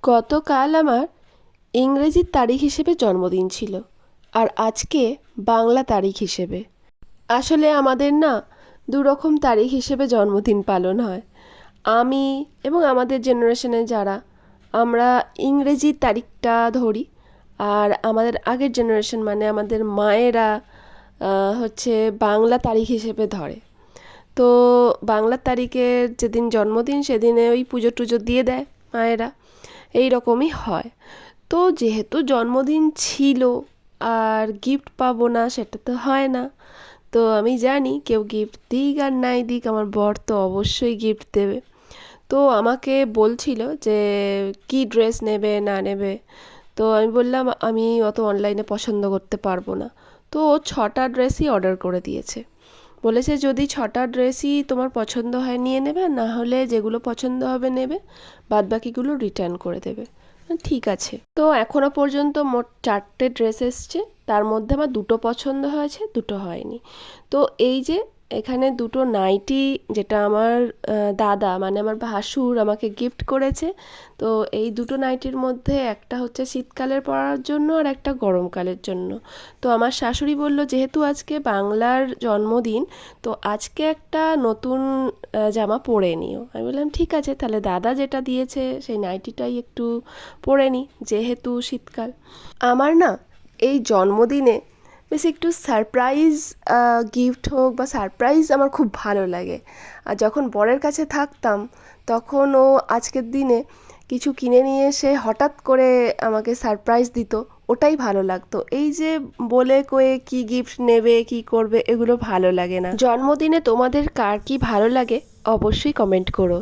গতকাল আমার ইংরেজির তারিখ হিসেবে জন্মদিন ছিল, আর আজকে বাংলা তারিখ হিসেবে। আসলে আমাদের না দুরকম তারিখ হিসেবে জন্মদিন পালন হয়। আমি এবং আমাদের জেনারেশনে যারা, আমরা ইংরেজির তারিখটা ধরি, আর আমাদের আগের জেনারেশন মানে আমাদের মায়েরা হচ্ছে বাংলা তারিখ হিসেবে ধরে। তো বাংলা তারিখের যেদিন জন্মদিন সেদিনে ওই পুজো টুজো দিয়ে দেয় মায়েরা, এই রকমই হয়। তো যেহেতু জন্মদিন ছিল আর গিফট পাবো না সেটা তো হয় না। তো আমি জানি কেউ গিফট দিক আর নাই দিক আমার বর তো অবশ্যই গিফট দেবে। তো আমাকে বলছিল যে কি ড্রেস নেবে না নেবে। তো আমি বললাম আমি অত অনলাইনে পছন্দ করতে পারবো না। তো ও 6টা ড্রেসই অর্ডার করে দিয়েছে। বলেছে যদি 6টা ড্রেসই তোমার পছন্দ হয় নিয়ে নেবে, না হলে যেগুলো পছন্দ হবে নেবে, বাদবাকিগুলো রিটার্ন করে দেবে। ঠিক আছে। তো এখনও পর্যন্ত মোট 4টে ড্রেস এসছে, তার মধ্যে আমার 2টো পছন্দ হয়েছে, 2টো হয়নি। তো এই যে এখানে 2টো নাইটি, যেটা আমার দাদা মানে আমার ভাসুর আমাকে গিফট করেছে। তো এই 2টো নাইটির মধ্যে একটা হচ্ছে শীতকালের পরার জন্য আর একটা গরমকালের জন্য। তো আমার শাশুড়ি বলল যেহেতু আজকে বাংলার জন্মদিন, তো আজকে একটা নতুন জামা পরে নিও। আমি বললাম ঠিক আছে, তাহলে দাদা যেটা দিয়েছে সেই নাইটিটাই একটু পরে নিই যেহেতু শীতকাল। আমার না এই জন্মদিনে বেশ একটু সারপ্রাইজ গিফট হোক বা সারপ্রাইজ আমার খুব ভালো লাগে। আর যখন বরের কাছে থাকতাম তখন ও আজকের দিনে কিছু কিনে নিয়ে এসে হঠাৎ করে আমাকে সারপ্রাইজ দিত, ওটাই ভালো লাগতো। এই যে বলে কয়ে কি গিফট নেবে কি করবে এগুলো ভালো লাগে না। জন্মদিনে তোমাদের কার কি ভালো লাগে অবশ্যই কমেন্ট করো।